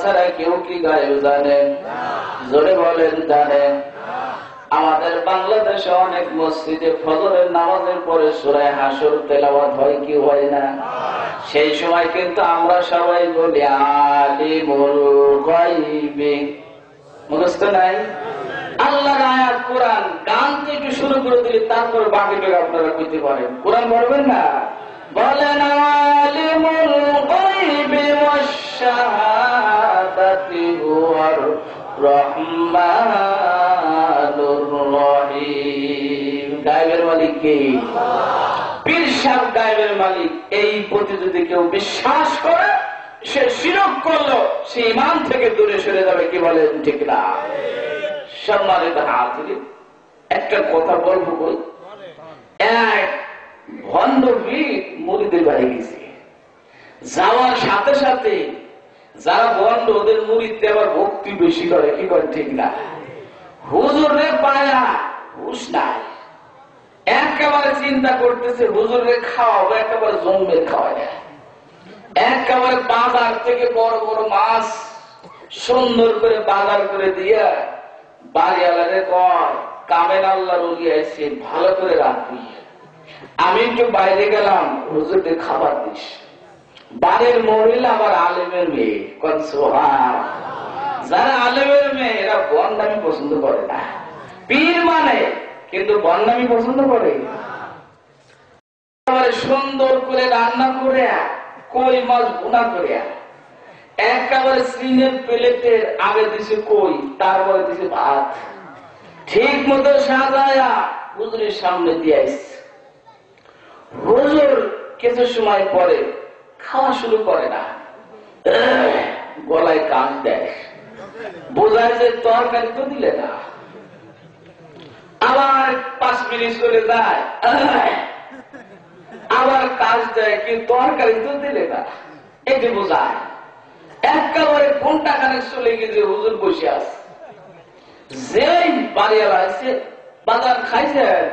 ছাড়া কেউ কি গায়েব জানে? জোরে বলেন জানে? আমাদের বাংলাদেশে অনেক মসজিদে ফজরের নামাজের পরে সূরা হাসর তেলাওয়াত হয় কি হয় না? সেই সময় কিন্তু আমরা সবাই বলি আলিমুল গায়বি, মুখস্থ নাই? আল্লাহর আয়াত কোরআন গান থেকে শুরু করে দিলে তারপর বাকিটা আপনারা কইতে পারেন। কোরআন বলবেন না? বলেন আলিমুল গায়বি ওয়াশ শাহাদাতি হুয়ার রহমানুর রহিম। গায়বের মালিক কে? পীর সাহেব গায়বের মালিক। এই প্রতি যদি কেউ বিশ্বাস করে সে শিরক করলো, সে ঈমান থেকে দূরে সরে যাবে। কি বলেন ঠিক না? সম্মানিত হাজিরিন, একটা কথা বলবো বল। এক ভণ্ড পীর মুরিদের বাড়ি গেছে, যাওয়ার সাথে সাথে যারা ভণ্ড ওদের মুরিদকে আবার ভক্তি বেশি করে। কি করে ঠিক না? হুজুরে পায়া হুশ নাই, একেবারে চিন্তা করতেছে হুজুরে খাওয়াবো, একেবারে জমবে খাওয়ায়। একেবারে বাজার থেকে বড় বড় মাছ সুন্দর করে বাজার করে দিয়া বাড়িওয়ালারে কয়, কামেল আল্লাহর ওলি আইছে, ভালো করে রাখবি, আমি একটু বাইরে গেলাম, হুজুরকে খাবার দিস। বাড়ির মহিলা আবার আলেমের মেয়ে, যারা আলেমের মেয়ে এরা বন্ডামি পছন্দ করে না। পীর মানে কিন্তু বন্ডামি পছন্দ করে। সুন্দর করে রান্না করে কই মাছ ভুনা করে একেবারে সিনের প্লেটের আগে দিছে কই, তারপরে দিছে ভাত, ঠিক মতো সাজায়া হুজুরের সামনে দিয়ে আসছে। হুজুর কিছু সময় পরে খাওয়া শুরু করে না, গলায় কান দেয়, বোঝায় যে তরকারি তো দিলে না। আবার 5 মিনিট চলে যায়, আবার কাজ দেয়, কিন্তু তরকারি তো দিলে না। এটি বোঝায় একেবারে ঘন্টা খানেক চলে গেছে, হুজুর বসে আছে। যেই বাড়িওয়ালা আছে, বাজার খাইছেন?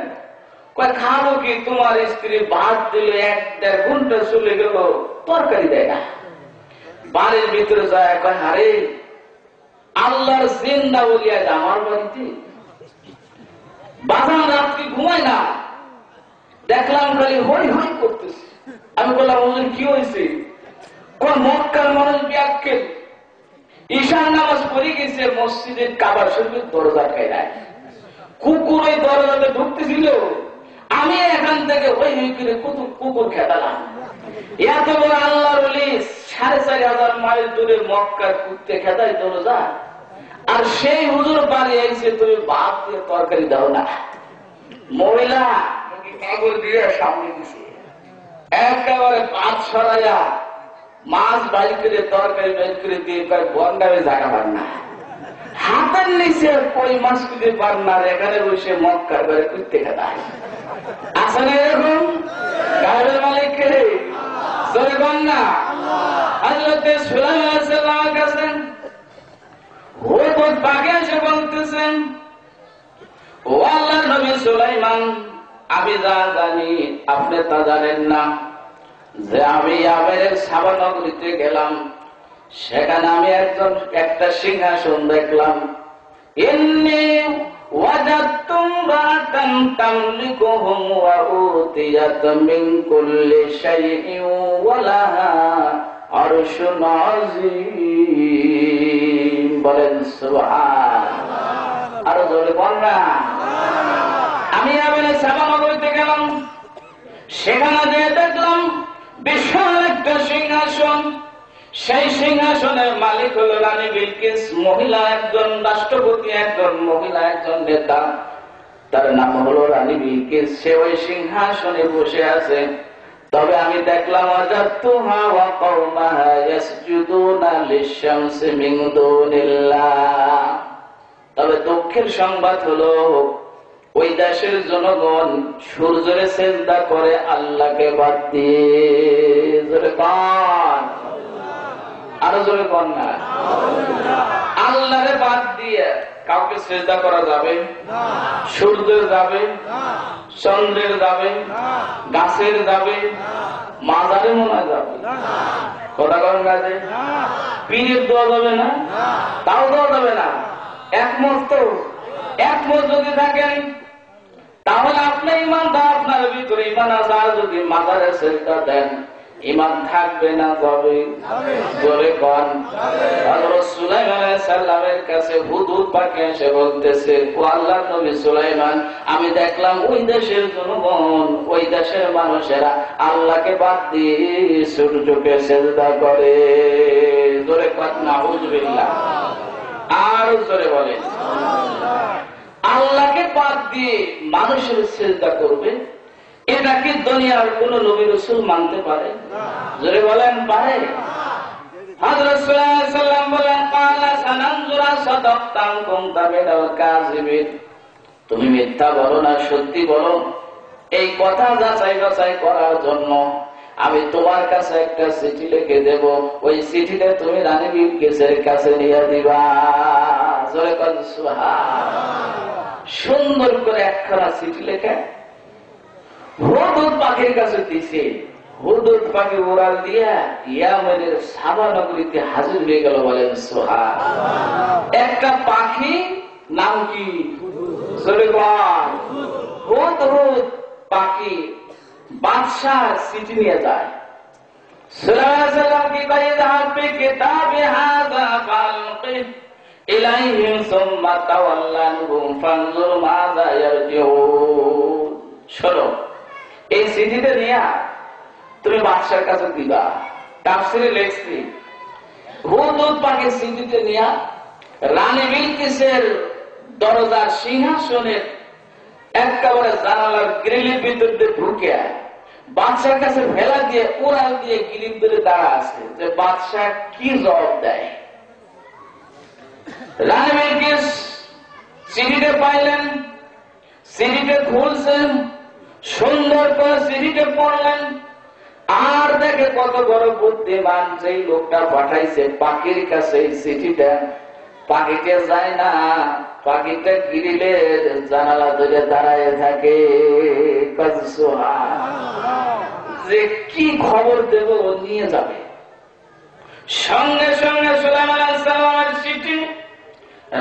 খাবো কি? তোমার স্ত্রী ভাত দিল, 1-1.5 ঘন্টা চলে গেল, তরকারি দেয় না। বাড়ির ভিতরে যায়, কয় আরে আল্লাহর জিন্দা বলিয়া আমার বাড়িতে বাজার রাত্রি ঘুমায় না, দেখলাম খালি হই হই করতেছে। আমি বললাম হুজুর কি হয়েছে? মক্কার মানুষ ব্যাখ্যেল ঈশান নামাজ পড়ে গেছে, মসজিদের কাবার শরীফের দরজা খায়, কুকুর ওই দরজাতে ঢুকতেছিল, আমি এখান থেকে ওই হই করে কুকুর খেতালাম। এত বড় আল্লাহর ওলি 4,500 মাইল দূরে মক্কার কুত্তে খেতায় দরজা, আর সেই হুজুর বাড়ি আইছে, তুমি ভাত দিয়ে তরকারি দাও না। মহিলা কাগজ দিয়ে সামনে দিছে, একেবারে ভাত সরাইয়া মাছ বাইর করে তরকারি বাইর করে দিয়ে বন্ডামে জায়গা পান না, হাতের নিচে কই মাছ খুঁজে পান না, এখানে বসে মক্কার ঘরে কুত্তে খেতায়। আছে না এরকম? গায়েবের মালিক কে? জোরে বল না। হযরত সুলাইমান আলাইহিস সালামের কাছে হুদহুদ পাখি এসে বলতেছেন, ও আল্লাহর নবী সুলাইমান, আমি যা জানি আপনি তা জানেন না, যে আমি ইয়ামেনের সাবা নগরীতে গেলাম, সেখানে আমি একটা সিংহাসন দেখলাম। ইন্নী ওয়াজাদতু রাতান তামলিকুহুম ওয়া উতিয়াত মিন কুল্লি শাইইন ওয়া লাহা আরশুন আযীম। বলেন সুবহানাল্লাহ। আর জোরে বল না। আমি ইয়ামেনের সাবা নগরীতে গেলাম, সেখানে গিয়ে দেখলাম বিশাল একটা সিংহাসন। সেই সিংহাসনের মালিক হল রানী বিলকিস, মহিলা একজন, রাষ্ট্রপতি একজন, মহিলা একজন নেতা, তার নাম হলো রানী বিলকিস। সে ওই সিংহাসনে বসে আছে। তবে আমি দেখলাম ওয়াজাদতুহা ওয়া কওমাহা ইয়াসজুদুনা লিশ-শামসি মিন দুনিল্লাহ। তবে দুঃখের সংবাদ হলো ওই দেশের জনগণ সূর্যের সিজদা করে আল্লাহকে বাদ দিয়ে। জোরে কান, আরো জোরে কান না। আল্লাহরে বাদ দিয়ে কাউকে সিজদা করা যাবে না। সূর্যের যাবে না, চন্দ্রের যাবে না, গাছের যাবে না, মাজারে মনে যাবে না, কথা কন গাছে। পীরের দেওয়া যাবে না, তাও দেওয়া যাবে না। একমত যদি থাকেন তাহলে আপনার ইমানদার, আপনার ভিতরে ইমান আছে। আর যদি মাজারে সেজদা দেন ইমান থাকবে না, তবে জোরে কন। হযরত সুলাইমান আলাইহিস সালামের কাছে হুদহুদ পাখি এসে বলতেছে, ও আল্লাহর নবী সুলাইমান, আমি দেখলাম ওই দেশের জনগণ, ওই দেশের মানুষেরা আল্লাহকে বাদ দিয়ে সূর্যকে সেজদা করে। জোরে কন নাউযুবিল্লাহ। আর জোরে বলেন, আল্লাহকে বাদ দিয়ে মানুষের সেজদা করবে, এটা কি দুনিয়ার কোন নবী রাসূল মানতে পারে? জোরে বলেন, পারে? হযরত সাল্লাল্লাহু আলাইহি ওয়াসাল্লাম বলেন, ক্বালা সানানজুরা সাদাক্তাম কুনতা মিনাল কাযিবিন। তুমি মিথ্যা বলো না সত্যি বলো, এই কথা যাচাই বাছাই করার জন্য আমি তোমার কাছে একটা চিঠি লিখে দেব। ওই চিঠিটা তুমি রানী বিলকিসের কাছে নিয়ে দিবা। জোরে বলেন সুবহানাল্লাহ। সুন্দর করে একখানা চিঠি লেখে হুদহুদ পাখির কাছে দিছে। হুদহুদ পাখি উড়াল দিয়া ইয়ামেনের সাবা নগরীতে হাজির হয়ে গেল। বলেন সুবহানাল্লাহ। একটা পাখি নাম কি? হুদহুদ পাখি বাদশাহ চিঠি নিয়ে যায়। সুলাইমান কি কয়, যাবে কিতাবে হাযা ফালকি ইলাইহিম সুম্মা তাওয়াল্লানহুম ফানজুর মাযা ইয়ারজিউন। শোনো, এই চিঠিটা নিয়ে তুমি বাদশার কাছে দিবা। তাফসীরে লেখছি, হুদহুদ পাখি চিঠিটা নিয়ে রানী বিলকিসের দরজার সিংহাসনের একেবারে জানালার গ্রিলের ভিতর দিয়ে ঢুকে বাদশার কাছে ফেলা দিয়ে উড়াল দিয়ে গ্রিল ধরে দাঁড়া আছে যে বাদশাহ কি জবাব দেয়। রানী বিলকিস চিঠিটা পাইলেন, চিঠিটা খুলছেন, সুন্দর করে চিঠিটা পড়লেন, আর দেখে কত বড় বুদ্ধিমান যেই লোকটা পাঠাইছে পাখির কাছে এই চিঠিটা। পাখিটা যায় না, পাখিটা গ্রিলের জানালা ধরে দাঁড়ায় থাকে। যে কি খবর দেব নিয়ে যাবে। সঙ্গে সঙ্গে সুলাইমান আলাইহিস সালামের চিঠি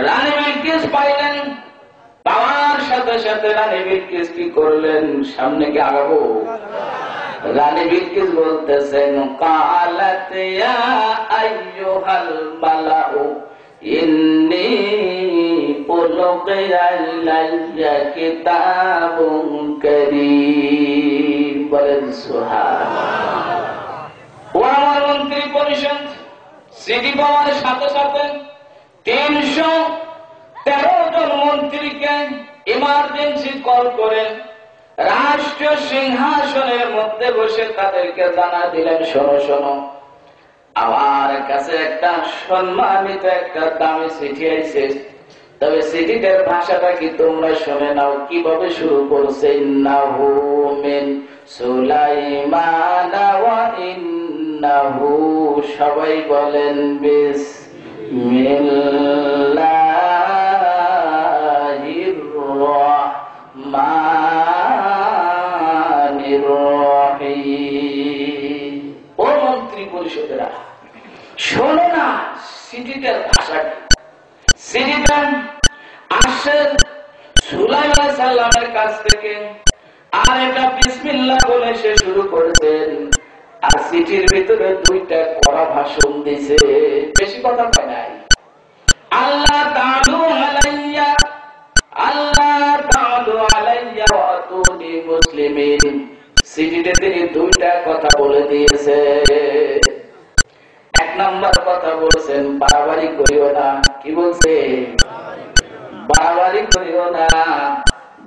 রানী বিলকিস পাইলেন। পাওয়ার সাথে সাথে রানী বিলকিস কি করলেন? সামনে কি আগাবো? রানী বিলকিস বলতেছেন, কালাত ইয়া আইয়ুহাল মালাউ ইন্নী উলকিয়া ইলাইয়া কিতাবুন কারীম। বলেন সুবহানাল্লাহ। ও আমার মন্ত্রী পরিষদ, চিঠি পাওয়ার সাথে সাথে 313 জন মন্ত্রীকে ইমার্জেন্সি কল করে রাষ্ট্রীয় সিংহাসনের মধ্যে বসে তাদেরকে জানা দিলেন, শোনো শোনো, আমার কাছে একটা সম্মানিত একটা দামি চিঠি আইছে। তবে চিঠিটার ভাষাটা কি তোমরা শুনে নাও। কিভাবে শুরু করছে? ইন্নাহু মিন সুলাইমান ওয়া ইন্নাহু, সবাই বলেন বিসমিল্লাহির রাহমানির রহিম। ও মন্ত্রী পরিষদেরা, শোনো না চিঠিটার ভাষা। চিঠিটা আসে সুলাইমান আলাইহিস সালামের কাছ থেকে, আর এটা বিসমিল্লাহ বলে সে শুরু করেছেন। আর চিঠির ভিতরে 2টা কড়া ভাষণ দিছে, বেশি কথা কয় নাই। আল্লাহ তাআলু আলাইয়া, আল্লাহ তাআলু আলাইয়া ওয়া আতুনি মুসলিমিন। চিঠিতে তিনি 2টা কথা বলে দিয়েছে। 1 নাম্বার কথা বলছেন, বাড়াবাড়ি করিও না। কি বলছে? বাড়াবাড়ি করিও না।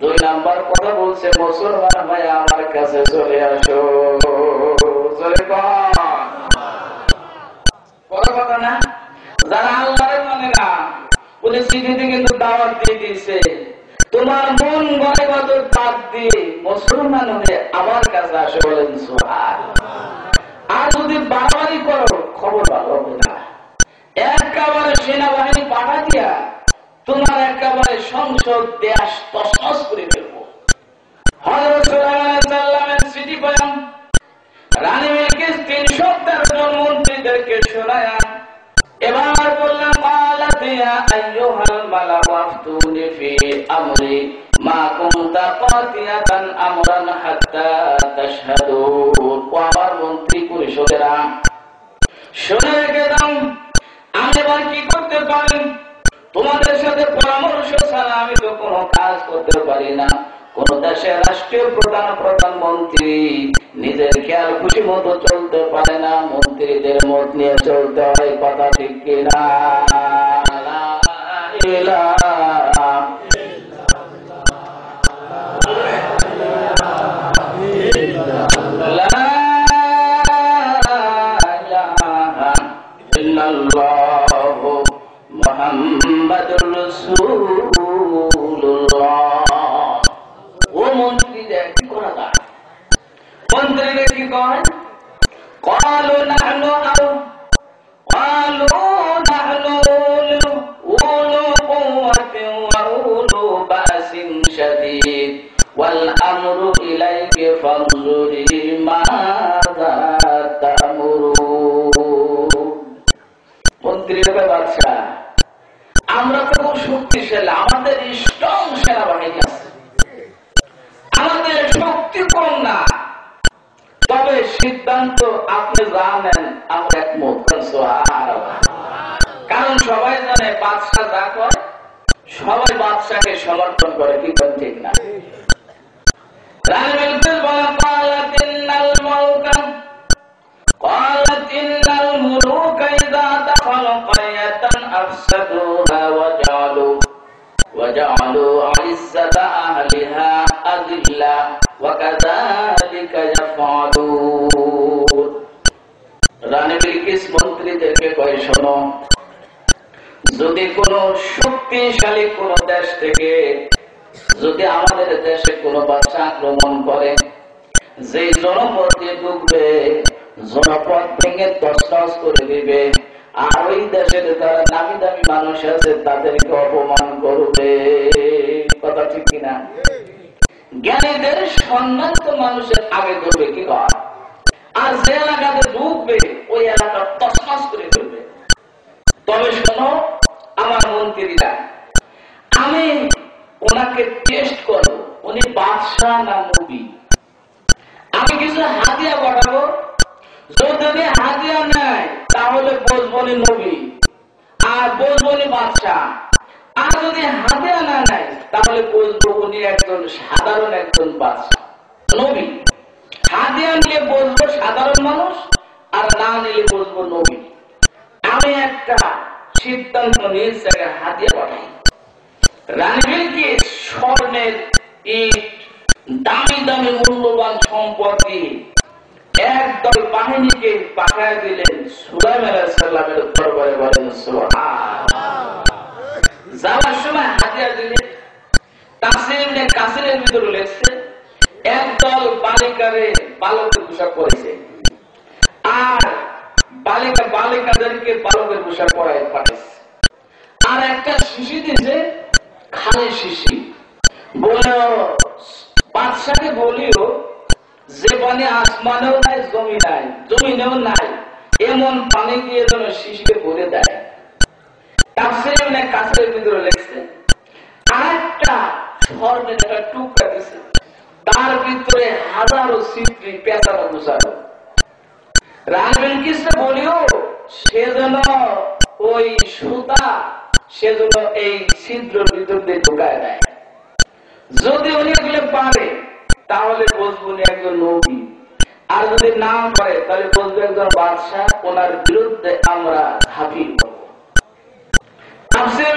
2 নাম্বার কথা বলছে, মুসলমান ভাই আমার কাছে চলে আসো। চলে বড় কথা না? যারা আল্লাহর মানে না, উনি চিঠিতে কিন্তু দাওয়াত দিয়ে দিয়েছে, তোমার মন গড়ে বদর বাদ দিয়ে মুসলমান হয়ে আমার কাছে আসো। বলেন সুবহানাল্লাহ। আর যদি বাড়াবাড়ি করো খবর ভালো হবে না। একেবারে সেনাবাহিনী পাঠা দিয়া তোমার একেবারে সংসদ দেশ তছনছ করে ফেলবো। হযরত সুলাইমান আলাইহিস সালামের চিঠি পেলাম। রানী বিলকিস 313 জন মন্ত্রীদেরকে শোনায়া ইয়া আইয়ুহাল মালাউ আফতুনি ফি আমরি মা কুনতা কাতিয়াতান আমরান হাত্তা তাশহাদু। আমার মন্ত্রী পরিষদেরা শুনে রেখে দাও, আমি এবার কি করতে পারি? তোমাদের সাথে পরামর্শ ছাড়া আমি তো কোনো কাজ করতে পারি না। কোন দেশের রাষ্ট্রীয় প্রধানমন্ত্রী নিজের খেয়াল খুশি মতো চলতে পারে না, মন্ত্রীদের মত নিয়ে চলতে হয়। কথা ঠিক কিনা? মুহাম্মাদুর রাসূলুল্লাহ। ও মন্ত্রীদের কি করা যায়? মন্ত্রীরা কি কয়? ক্বালু নাহনু উলু কুওয়াতিন ওয়া উলু বাসিন শাদীদ ওয়াল আমরু ইলাইহি ফানজুরি মাযা তা'মুরুন। মন্ত্রীরা কয়, বাদশা, আমরা তো খুব শক্তিশালী, আমাদের স্ট্রং সেনাবাহিনী আছে, আমাদের শক্তি কম না, তবে সিদ্ধান্ত আপনি জানেন আমরা একমত। কারণ সবাই জানে বাদশা যা করে সবাই বাদশাকে সমর্থন করে, কি কোন ঠিক না? রানী বিলকিস বলে, قالت إن الملوك إذا دخلوا قرية أفسدوها وجعلوا عزة أهلها أذلة وكذلك يفعلون। রানী বিলকিস মন্ত্রীদেরকে কয়, শোনো, যদি কোন শক্তিশালী কোন দেশ থেকে যদি আমাদের দেশে কোন বাদশা আক্রমণ করে, যে জনপদ দিয়ে ঢুকবে জনপদ ভেঙে তছনছ করে দিবে, আর ওই দেশের যারা নামি দামি মানুষ আছে তাদেরকে অপমান করবে। কথা ঠিক কিনা? জ্ঞানীদের সম্মানিত মানুষের আগে ধরবে, কি কর, আর যে এলাকাতে ঢুকবে ওই এলাকা তছনছ করে ফেলবে। তবে শোনো আমার মন্ত্রীরা, আমি ওনাকে টেস্ট করবো, উনি বাদশাহ না নবী। আমি কিছু হাদিয়া পাঠাবো, যদি হাদিয়া নেয় তাহলে বলবনি নবী আর বলবনি বাদশাহ, আর যদি হাদিয়া না নেয় তাহলে বলবো উনি একজন সাধারণ একজন বাদশাহ নবী। হাদিয়া নিয়ে বলবো সাধারণ মানুষ, আর না নিলে বলবো নবী। আমি একটা সিদ্ধান্ত নিয়ে হাদিয়া পাঠাই। রানী বিলকিস স্বর্ণের ইট, দামি দামি মূল্যবান সম্পত্তি একদল বাহিনীকে পাঠায় দিলেন সুলাইমান আলাইহিস সালামের দরবারে। বলেন সুবহানাল্লাহ। যাওয়ার সময় হাদিয়া দিলেন। তাফসীর ইবনে কাসিরের ভিতরে লেখছে, একদল বালিকারে বালকের পোশাক পরেছে, আর বালিকাদেরকে বালকের পোশাক পরায় পাঠাইছে, আর একটা শিশি দিয়েছে, খালি শিশি। বলে বাদশাকে বলিও যে পানি আসমানেও নাই জমিনেও নাই এমন পানি দিয়ে যেন শিশিকে ভরে দেয়। তাফসীর ইবনে কাসিরের ভিতরে লেখছে, আরেকটা স্বর্ণের একটা টুকরা দিছে, তার ভিতরে হাজারো ছিদ্রি পেঁচানো গুছানো। রানী বিলকিসকে বলিও সে যেন ওই সুতা সে যেন এই ছিদ্রের ভিতর দিয়ে ঢুকায় দেয়। যদি উনি এগুলো পারে তাহলে বলবো উনি একজন নবী, আর যদি না পারে তাহলে বলবো একজন বাদশাহ, ওনার বিরুদ্ধে আমরা ঝাঁপিয়ে পড়ব। তাফসীর